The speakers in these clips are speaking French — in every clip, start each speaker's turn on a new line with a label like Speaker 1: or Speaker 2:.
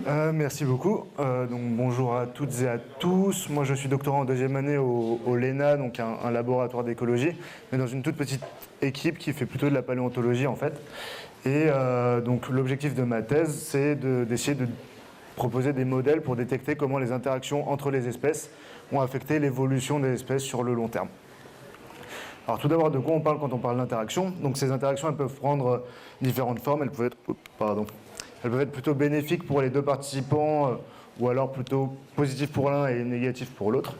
Speaker 1: Merci beaucoup. Donc, bonjour à toutes et à tous. Moi, je suis doctorant en deuxième année au LENA, donc un laboratoire d'écologie, mais dans une toute petite équipe qui fait plutôt de la paléontologie en fait. Et donc, l'objectif de ma thèse, c'est d'essayer de proposer des modèles pour détecter comment les interactions entre les espèces ont affecté l'évolution des espèces sur le long terme. Alors tout d'abord, de quoi on parle quand on parle d'interaction? Donc ces interactions, elles peuvent prendre différentes formes. Elles peuvent être plutôt bénéfiques pour les deux participants, ou alors plutôt positives pour l'un et négatives pour l'autre.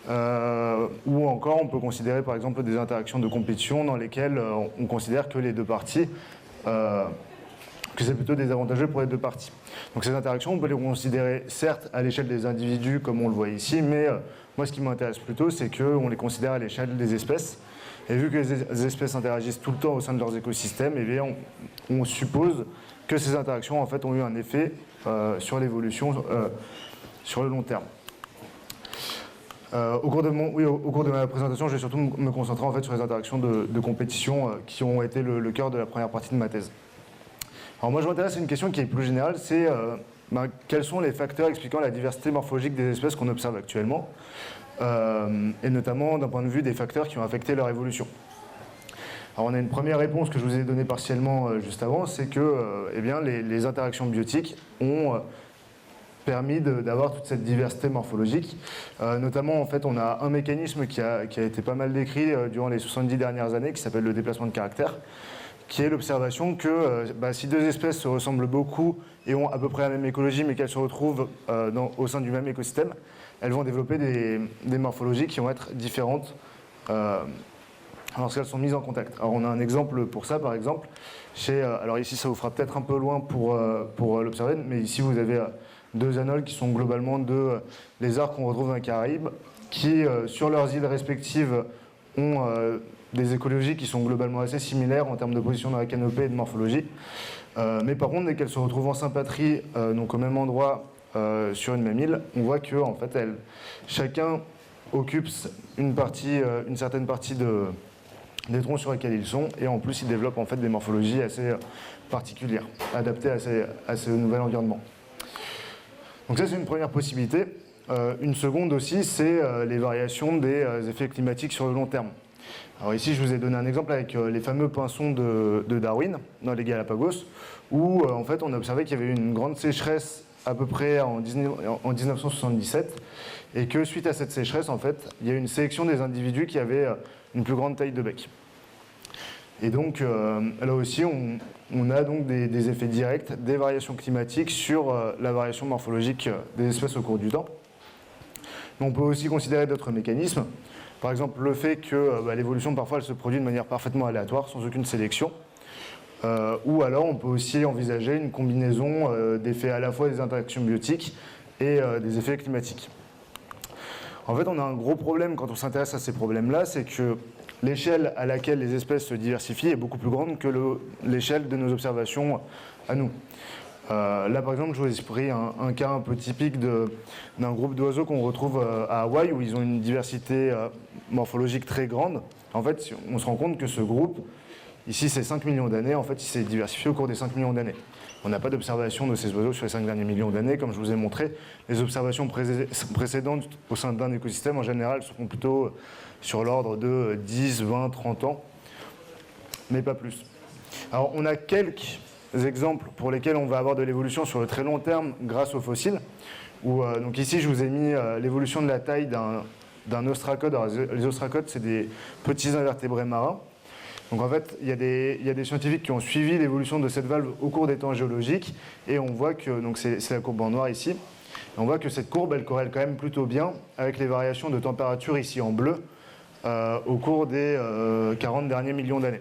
Speaker 1: Ou encore, on peut considérer par exemple des interactions de compétition dans lesquelles on considère que les deux parties, que c'est plutôt désavantageux pour les deux parties. Donc ces interactions, on peut les considérer certes à l'échelle des individus comme on le voit ici, mais moi ce qui m'intéresse plutôt, c'est qu'on les considère à l'échelle des espèces. Et vu que les espèces interagissent tout le temps au sein de leurs écosystèmes, eh bien, on suppose que ces interactions en fait, ont eu un effet sur l'évolution sur le long terme. Au cours de ma présentation, je vais surtout me concentrer en fait, sur les interactions de compétition qui ont été le cœur de la première partie de ma thèse. Alors moi, je m'intéresse à une question qui est plus générale, c'est quels sont les facteurs expliquant la diversité morphologique des espèces qu'on observe actuellement, et notamment d'un point de vue des facteurs qui ont affecté leur évolution. Alors on a une première réponse que je vous ai donnée partiellement juste avant, c'est que eh bien, les interactions biotiques ont permis d'avoir toute cette diversité morphologique. Notamment, en fait, on a un mécanisme qui a été pas mal décrit durant les 70 dernières années, qui s'appelle le déplacement de caractère, qui est l'observation que si deux espèces se ressemblent beaucoup et ont à peu près la même écologie, mais qu'elles se retrouvent au sein du même écosystème, elles vont développer des morphologies qui vont être différentes lorsqu'elles sont mises en contact. Alors on a un exemple pour ça, par exemple, alors ici ça vous fera peut-être un peu loin pour l'observer, mais ici vous avez deux anoles qui sont globalement deux lézards qu'on retrouve dans les Caraïbes, qui sur leurs îles respectives ont des écologies qui sont globalement assez similaires en termes de position dans la canopée et de morphologie. Mais par contre, dès qu'elles se retrouvent en sympatrie, donc au même endroit sur une même île, on voit que en fait, chacun occupe une certaine partie des troncs sur lesquels ils sont, et en plus, ils développent en fait des morphologies assez particulières, adaptées à ce nouvel environnement. Donc ça, c'est une première possibilité. Une seconde aussi, c'est les variations des effets climatiques sur le long terme. Alors ici, je vous ai donné un exemple avec les fameux pinsons de Darwin, dans les Galapagos, où en fait, on a observé qu'il y avait eu une grande sécheresse à peu près en 1977, et que suite à cette sécheresse, en fait, il y a eu une sélection des individus qui avaient une plus grande taille de bec. Et donc, là aussi, on a donc des effets directs des variations climatiques sur la variation morphologique des espèces au cours du temps. Mais on peut aussi considérer d'autres mécanismes. Par exemple, le fait que l'évolution, parfois, elle se produit de manière parfaitement aléatoire, sans aucune sélection. Ou alors, on peut aussi envisager une combinaison d'effets à la fois des interactions biotiques et des effets climatiques. En fait, on a un gros problème quand on s'intéresse à ces problèmes-là, c'est que l'échelle à laquelle les espèces se diversifient est beaucoup plus grande que l'échelle de nos observations à nous. Là, par exemple, je vous ai pris un cas un peu typique d'un groupe d'oiseaux qu'on retrouve à Hawaï, où ils ont une diversité morphologique très grande. En fait, on se rend compte que ce groupe, ici c'est 5 millions d'années, en fait, il s'est diversifié au cours des 5 millions d'années. On n'a pas d'observation de ces oiseaux sur les 5 derniers millions d'années, comme je vous ai montré. Les observations précédentes au sein d'un écosystème, en général, seront plutôt sur l'ordre de 10, 20, 30 ans, mais pas plus. Alors, on a quelques exemples pour lesquels on va avoir de l'évolution sur le très long terme grâce aux fossiles. Donc ici, je vous ai mis l'évolution de la taille d'un ostracode. Alors, les ostracodes, c'est des petits invertébrés marins. Donc en fait, il y a des scientifiques qui ont suivi l'évolution de cette valve au cours des temps géologiques, et on voit que, donc c'est la courbe en noir ici, et on voit que cette courbe, elle corrèle quand même plutôt bien avec les variations de température ici en bleu au cours des 40 derniers millions d'années.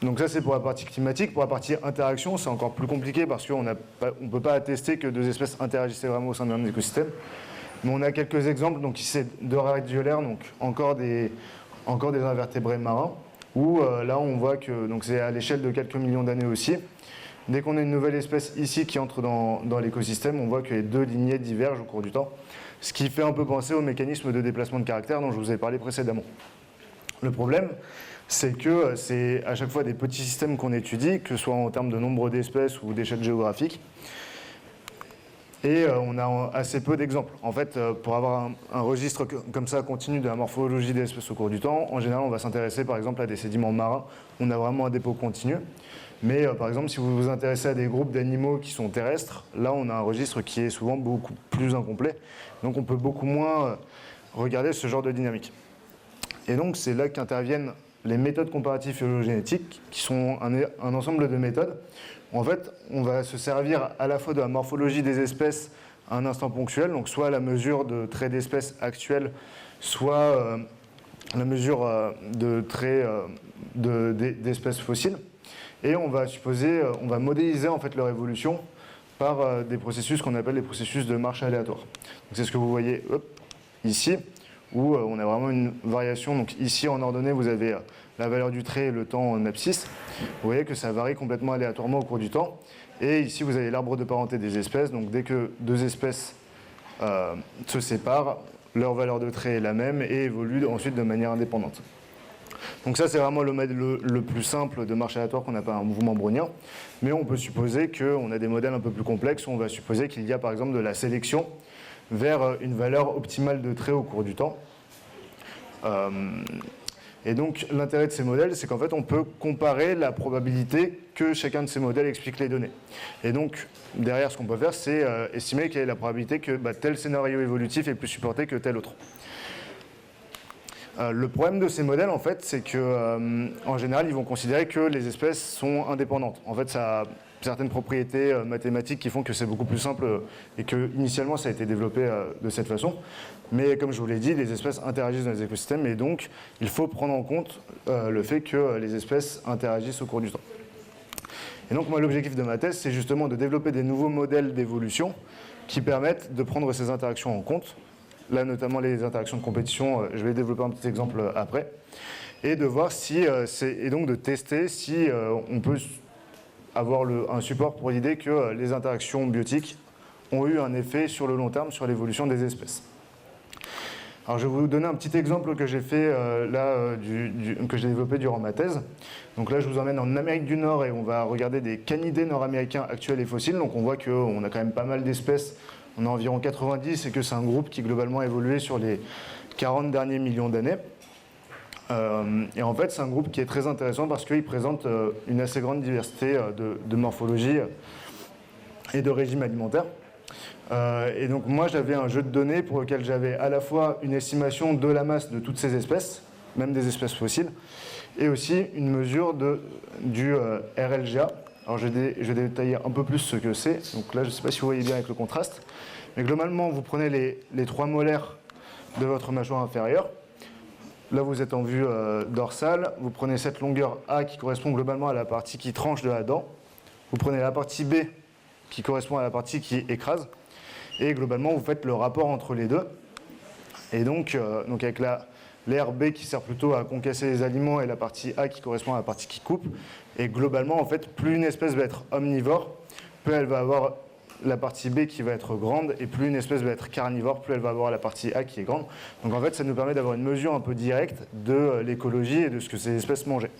Speaker 1: Donc ça, c'est pour la partie climatique. Pour la partie interaction, c'est encore plus compliqué parce qu'on ne peut pas attester que deux espèces interagissaient vraiment au sein d'un écosystème. Mais on a quelques exemples. Donc ici, c'est de radiolaires, donc encore des invertébrés marins, où là, on voit que c'est à l'échelle de quelques millions d'années aussi. Dès qu'on a une nouvelle espèce ici qui entre dans l'écosystème, on voit que les deux lignées divergent au cours du temps, ce qui fait un peu penser au mécanisme de déplacement de caractère dont je vous ai parlé précédemment. Le problème, c'est que c'est à chaque fois des petits systèmes qu'on étudie, que ce soit en termes de nombre d'espèces ou d'échelle géographique, et on a assez peu d'exemples. En fait, pour avoir un registre comme ça continu de la morphologie des espèces au cours du temps, en général, on va s'intéresser par exemple à des sédiments marins. On a vraiment un dépôt continu. Mais par exemple, si vous vous intéressez à des groupes d'animaux qui sont terrestres, là, on a un registre qui est souvent beaucoup plus incomplet. Donc, on peut beaucoup moins regarder ce genre de dynamique. Et donc, c'est là qu'interviennent les méthodes comparatives phylogénétiques, qui sont un ensemble de méthodes. En fait, on va se servir à la fois de la morphologie des espèces à un instant ponctuel, donc soit la mesure de traits d'espèces actuels, soit la mesure de traits d'espèces fossiles. Et on va modéliser en fait leur évolution par des processus qu'on appelle les processus de marche aléatoire. C'est ce que vous voyez ici, où on a vraiment une variation. Donc ici en ordonnée, vous avez la valeur du trait et le temps en abscisse. Vous voyez que ça varie complètement aléatoirement au cours du temps. Et ici, vous avez l'arbre de parenté des espèces. Donc dès que deux espèces se séparent, leur valeur de trait est la même et évolue ensuite de manière indépendante. Donc ça, c'est vraiment le plus simple de marche aléatoire qu'on appelle un mouvement brownien. Mais on peut supposer qu'on a des modèles un peu plus complexes où on va supposer qu'il y a par exemple de la sélection vers une valeur optimale de trait au cours du temps. Et donc l'intérêt de ces modèles, c'est qu'en fait on peut comparer la probabilité que chacun de ces modèles explique les données. Et donc derrière, ce qu'on peut faire, c'est estimer quelle est la probabilité que tel scénario évolutif est plus supporté que tel autre. Le problème de ces modèles, en fait, c'est qu'en général, ils vont considérer que les espèces sont indépendantes. En fait, ça a certaines propriétés mathématiques qui font que c'est beaucoup plus simple et que initialement ça a été développé de cette façon. Mais comme je vous l'ai dit, les espèces interagissent dans les écosystèmes et donc il faut prendre en compte le fait que les espèces interagissent au cours du temps. Et donc moi, l'objectif de ma thèse, c'est justement de développer des nouveaux modèles d'évolution qui permettent de prendre ces interactions en compte. Là, notamment les interactions de compétition, je vais développer un petit exemple après, et de voir si, et donc de tester si on peut avoir un support pour l'idée que les interactions biotiques ont eu un effet sur le long terme sur l'évolution des espèces. Alors, je vais vous donner un petit exemple que j'ai fait que j'ai développé durant ma thèse. Donc là, je vous emmène en Amérique du Nord et on va regarder des canidés nord-américains actuels et fossiles. Donc on voit qu'on a quand même pas mal d'espèces. On a environ 90 et que c'est un groupe qui globalement a évolué sur les 40 derniers millions d'années. Et en fait, c'est un groupe qui est très intéressant parce qu'il présente une assez grande diversité de morphologie et de régime alimentaire. Et donc moi, j'avais un jeu de données pour lequel j'avais à la fois une estimation de la masse de toutes ces espèces, même des espèces fossiles, et aussi une mesure du RLGA. Alors je vais détailler un peu plus ce que c'est. Donc là, je ne sais pas si vous voyez bien avec le contraste. Mais globalement, vous prenez les 3 molaires de votre mâchoire inférieure. Là, vous êtes en vue dorsale. Vous prenez cette longueur A qui correspond globalement à la partie qui tranche de la dent. Vous prenez la partie B qui correspond à la partie qui écrase. Et globalement, vous faites le rapport entre les deux. Et donc avec l'air B qui sert plutôt à concasser les aliments et la partie A qui correspond à la partie qui coupe. Et globalement, en fait, plus une espèce va être omnivore, plus elle va avoir la partie B qui va être grande, et plus une espèce va être carnivore, plus elle va avoir la partie A qui est grande. Donc en fait, ça nous permet d'avoir une mesure un peu directe de l'écologie et de ce que ces espèces mangeaient.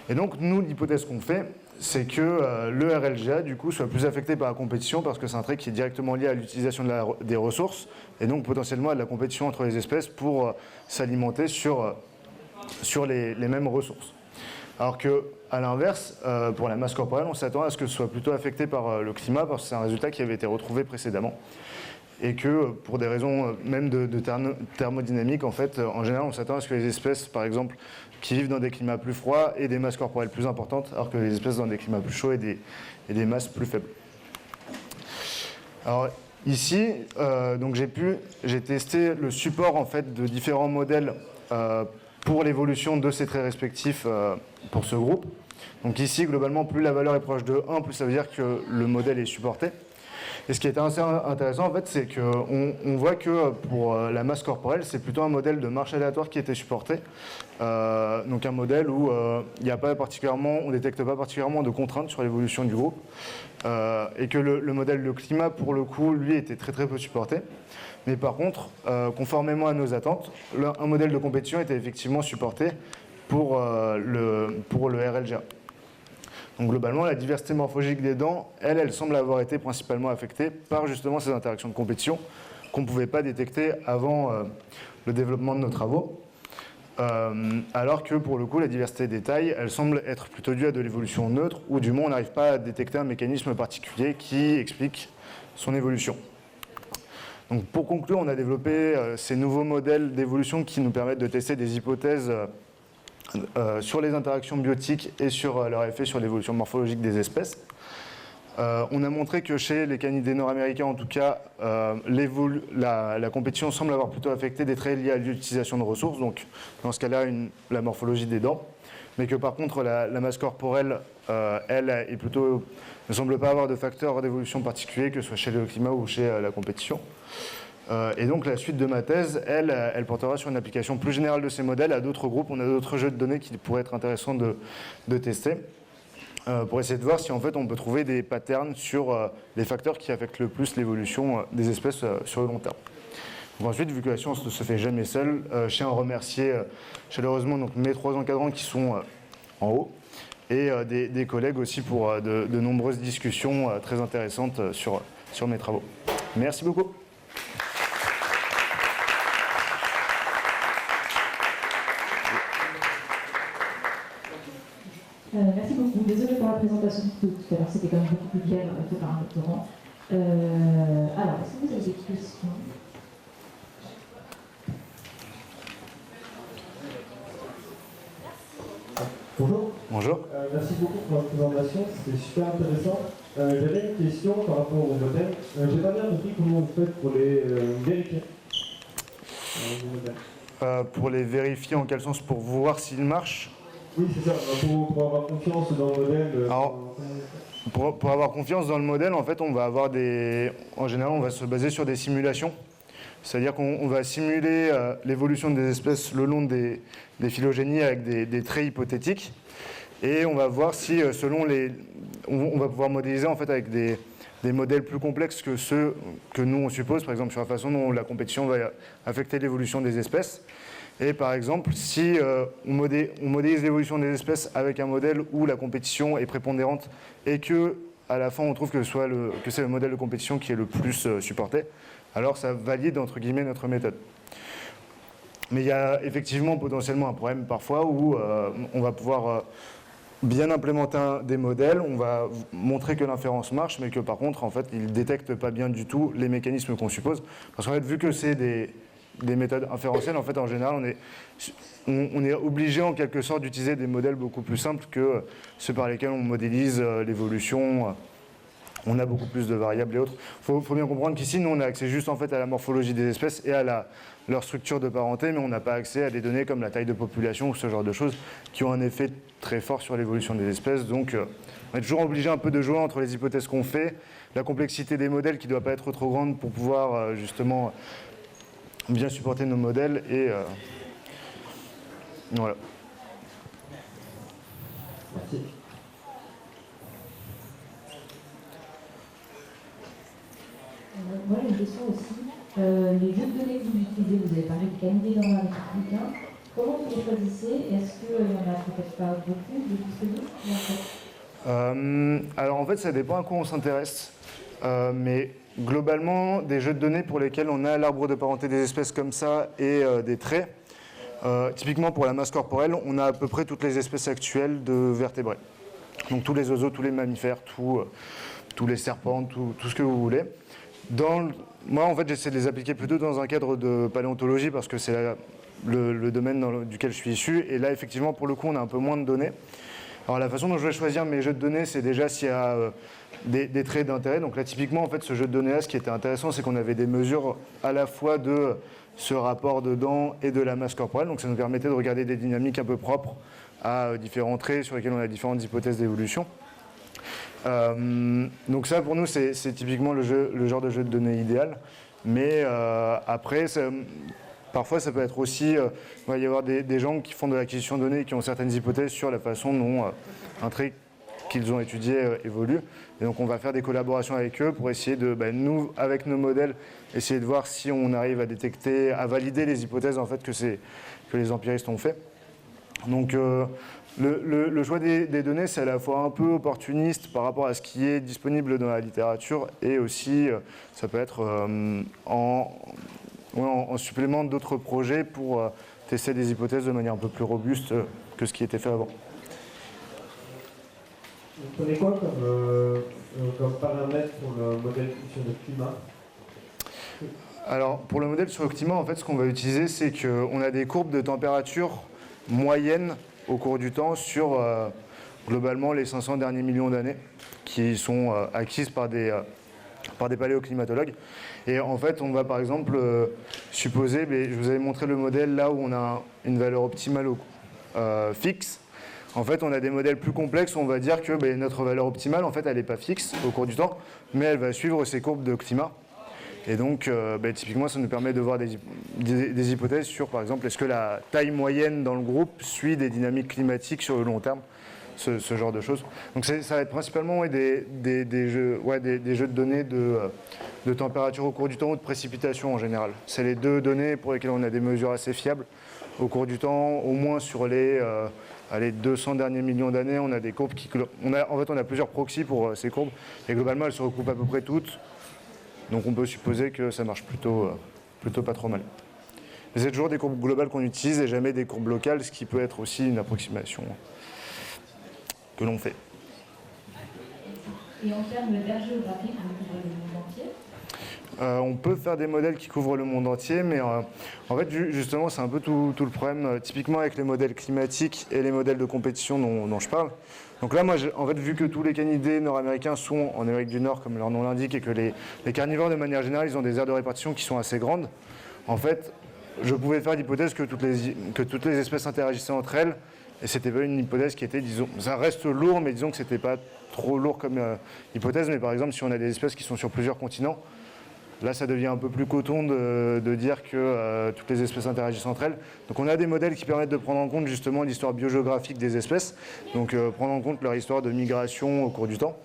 Speaker 1: Et donc nous, l'hypothèse qu'on fait, c'est que le RLGA, du coup, soit plus affecté par la compétition parce que c'est un trait qui est directement lié à l'utilisation des ressources et donc potentiellement à de la compétition entre les espèces pour s'alimenter sur les mêmes ressources. Alors qu'à l'inverse, pour la masse corporelle, on s'attend à ce que ce soit plutôt affecté par le climat parce que c'est un résultat qui avait été retrouvé précédemment. Et que pour des raisons même de thermodynamique, en fait, en général, on s'attend à ce que les espèces, par exemple, qui vivent dans des climats plus froids aient des masses corporelles plus importantes, alors que les espèces dans des climats plus chauds aient des masses plus faibles. Alors ici, donc j'ai testé le support en fait de différents modèles pour l'évolution de ces traits respectifs pour ce groupe. Donc ici, globalement, plus la valeur est proche de 1, plus ça veut dire que le modèle est supporté. Et ce qui est assez intéressant, en fait, c'est qu'on voit que pour la masse corporelle, c'est plutôt un modèle de marche aléatoire qui était supporté. Donc un modèle où on ne détecte pas particulièrement de contraintes sur l'évolution du groupe. Et que le modèle de climat, pour le coup, lui, était très très peu supporté. Mais par contre, conformément à nos attentes, un modèle de compétition était effectivement supporté pour le RLGA. Donc globalement, la diversité morphologique des dents, elle semble avoir été principalement affectée par justement ces interactions de compétition qu'on ne pouvait pas détecter avant le développement de nos travaux. Alors que pour le coup, la diversité des tailles, elle semble être plutôt due à de l'évolution neutre, ou du moins on n'arrive pas à détecter un mécanisme particulier qui explique son évolution. Donc pour conclure, on a développé ces nouveaux modèles d'évolution qui nous permettent de tester des hypothèses sur les interactions biotiques et sur leur effet sur l'évolution morphologique des espèces. On a montré que chez les canidés nord-américains, en tout cas, la compétition semble avoir plutôt affecté des traits liés à l'utilisation de ressources, donc dans ce cas-là, la morphologie des dents, mais que par contre, la masse corporelle, elle, ne semble pas avoir de facteurs d'évolution particuliers, que ce soit chez le climat ou chez la compétition. Et donc la suite de ma thèse, elle portera sur une application plus générale de ces modèles à d'autres groupes. On a d'autres jeux de données qui pourraient être intéressants de tester pour essayer de voir si en fait on peut trouver des patterns sur les facteurs qui affectent le plus l'évolution des espèces sur le long terme. Donc ensuite, vu que la science ne se fait jamais seule, je tiens à remercier chaleureusement donc, mes 3 encadrants qui sont en haut et des collègues aussi pour de nombreuses discussions très intéressantes sur mes travaux. Merci beaucoup.
Speaker 2: Merci beaucoup. Désolée pour la présentation de tout à l'heure, c'était quand même beaucoup plus clair que par un doctorant. Alors, est-ce que vous avez des questions?
Speaker 3: Bonjour.
Speaker 1: Bonjour.
Speaker 3: Merci beaucoup pour la présentation, c'était super intéressant. J'avais une question par rapport au modèle. J'ai pas bien compris comment vous faites pour les vérifier.
Speaker 1: Pour les vérifier en quel sens? Pour voir s'ils marchent?
Speaker 3: Oui, c'est ça, pour avoir confiance dans le modèle.
Speaker 1: Alors, pour avoir confiance dans le modèle, en fait, on va avoir en général, on va se baser sur des simulations. C'est-à-dire qu'on va simuler l'évolution des espèces le long des phylogénies avec des traits hypothétiques. Et on va voir si, on va pouvoir modéliser en fait avec des modèles plus complexes que ceux que nous on suppose, par exemple sur la façon dont la compétition va affecter l'évolution des espèces. Et par exemple, si on modélise l'évolution des espèces avec un modèle où la compétition est prépondérante et que à la fin on trouve que c'est le modèle de compétition qui est le plus supporté, alors ça valide entre guillemets notre méthode. Mais il y a effectivement potentiellement un problème parfois où on va pouvoir bien implémenter des modèles, on va montrer que l'inférence marche, mais que par contre, en fait, ils ne détectent pas bien du tout les mécanismes qu'on suppose. Parce qu'en fait, vu que c'est des méthodes inférentielles, en fait, en général, on est obligé en quelque sorte d'utiliser des modèles beaucoup plus simples que ceux par lesquels on modélise l'évolution. On a beaucoup plus de variables et autres. Il faut bien comprendre qu'ici, nous, on a accès juste en fait à la morphologie des espèces et à leur structure de parenté, mais on n'a pas accès à des données comme la taille de population ou ce genre de choses qui ont un effet très fort sur l'évolution des espèces. Donc, on est toujours obligé un peu de jouer entre les hypothèses qu'on fait, la complexité des modèles qui ne doit pas être trop grande pour pouvoir justement bien supporter nos modèles et voilà.
Speaker 3: Merci.
Speaker 2: Moi, j'ai une question aussi. Les jeux de données que vous utilisez, vous avez parlé de canidés nord-américains. Comment vous les choisissez? Est-ce qu'il n'y en a peut-être pas beaucoup de disponibles
Speaker 1: alors en fait, ça dépend à quoi on s'intéresse. Mais globalement, des jeux de données pour lesquels on a l'arbre de parenté des espèces comme ça et des traits, typiquement pour la masse corporelle, on a à peu près toutes les espèces actuelles de vertébrés. Donc tous les oiseaux, tous les mammifères, tous les serpents, tout ce que vous voulez. Moi, en fait, j'essaie de les appliquer plutôt dans un cadre de paléontologie parce que c'est le domaine duquel je suis issu. Et là, effectivement, pour le coup, on a un peu moins de données. Alors, la façon dont je vais choisir mes jeux de données, c'est déjà s'il y a des traits d'intérêt. Donc là, typiquement, en fait, ce jeu de données-là, ce qui était intéressant, c'est qu'on avait des mesures à la fois de ce rapport de dents et de la masse corporelle. Donc ça nous permettait de regarder des dynamiques un peu propres à différents traits sur lesquels on a différentes hypothèses d'évolution. Donc ça, pour nous, c'est typiquement le genre de jeu de données idéal. Mais après, parfois, ça peut être aussi... il va y avoir des gens qui font de l'acquisition de données et qui ont certaines hypothèses sur la façon dont un trait qu'ils ont étudié évolue. Et donc on va faire des collaborations avec eux pour essayer de, nous, avec nos modèles, essayer de voir si on arrive à détecter, à valider les hypothèses en fait, que les empiristes ont fait. Donc le choix des données, c'est à la fois un peu opportuniste par rapport à ce qui est disponible dans la littérature et aussi, ça peut être en supplément d'autres projets pour tester des hypothèses de manière un peu plus robuste que ce qui était fait avant.
Speaker 3: Vous prenez quoi comme paramètre pour le modèle sur le climat?
Speaker 1: Alors, pour le modèle sur le climat, en fait, ce qu'on va utiliser, c'est qu'on a des courbes de température moyennes au cours du temps sur, globalement, les 500 derniers millions d'années, qui sont acquises par des paléoclimatologues. Et en fait, on va, par exemple, supposer, je vous avais montré le modèle là où on a une valeur optimale fixe. En fait, on a des modèles plus complexes où on va dire que notre valeur optimale, en fait, elle n'est pas fixe au cours du temps, mais elle va suivre ces courbes de climat. Et donc, typiquement, ça nous permet de voir des hypothèses sur, par exemple, est-ce que la taille moyenne dans le groupe suit des dynamiques climatiques sur le long terme, ce genre de choses. Donc, ça va être principalement des jeux de données de température au cours du temps ou de précipitation en général. C'est les deux données pour lesquelles on a des mesures assez fiables. Au cours du temps, au moins sur les 200 derniers millions d'années, on a des courbes on a plusieurs proxys pour ces courbes, et globalement, elles se recoupent à peu près toutes. Donc on peut supposer que ça marche plutôt pas trop mal. Mais c'est toujours des courbes globales qu'on utilise et jamais des courbes locales, ce qui peut être aussi une approximation que l'on fait.
Speaker 2: Et en termes d'aire géographique, vous couvrez le monde entier?
Speaker 1: On peut faire des modèles qui couvrent le monde entier, mais en fait, justement, c'est un peu tout le problème, typiquement avec les modèles climatiques et les modèles de compétition dont je parle. Donc là, moi, en fait, vu que tous les canidés nord-américains sont en Amérique du Nord, comme leur nom l'indique, et que les carnivores, de manière générale, ils ont des aires de répartition qui sont assez grandes, en fait, je pouvais faire l'hypothèse que toutes les espèces interagissaient entre elles, et c'était pas une hypothèse qui était, disons, ça reste lourd, mais disons que c'était pas trop lourd comme hypothèse. Mais par exemple, si on a des espèces qui sont sur plusieurs continents, là, ça devient un peu plus coton de dire que toutes les espèces interagissent entre elles. Donc on a des modèles qui permettent de prendre en compte justement l'histoire biogéographique des espèces, donc prendre en compte leur histoire de migration au cours du temps.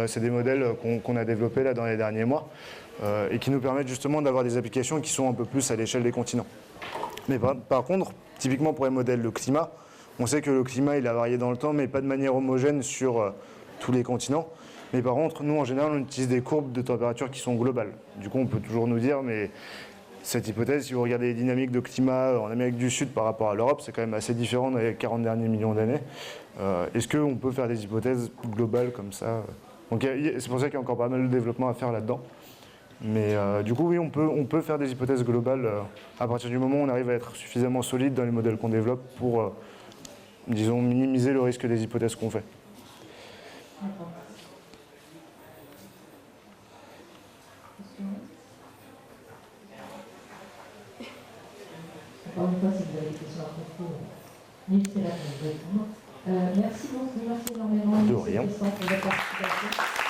Speaker 1: C'est des modèles qu'on a développés là dans les derniers mois et qui nous permettent justement d'avoir des applications qui sont un peu plus à l'échelle des continents. Mais par contre, typiquement pour les modèles de climat, on sait que le climat il a varié dans le temps, mais pas de manière homogène sur tous les continents. Mais par contre, nous, en général, on utilise des courbes de température qui sont globales. Du coup, on peut toujours nous dire, mais cette hypothèse, si vous regardez les dynamiques de climat en Amérique du Sud par rapport à l'Europe, c'est quand même assez différent dans les 40 derniers millions d'années. Est-ce qu'on peut faire des hypothèses globales comme ça? Donc, c'est pour ça qu'il y a encore pas mal de développement à faire là-dedans. Mais du coup, oui, on peut faire des hypothèses globales à partir du moment où on arrive à être suffisamment solide dans les modèles qu'on développe pour, disons, minimiser le risque des hypothèses qu'on fait.
Speaker 2: D'accord. Encore une fois, si vous avez des questions à propos, n'hésitez pas à nous répondre. Merci beaucoup, merci énormément.
Speaker 1: De rien.
Speaker 2: Pour votre participation.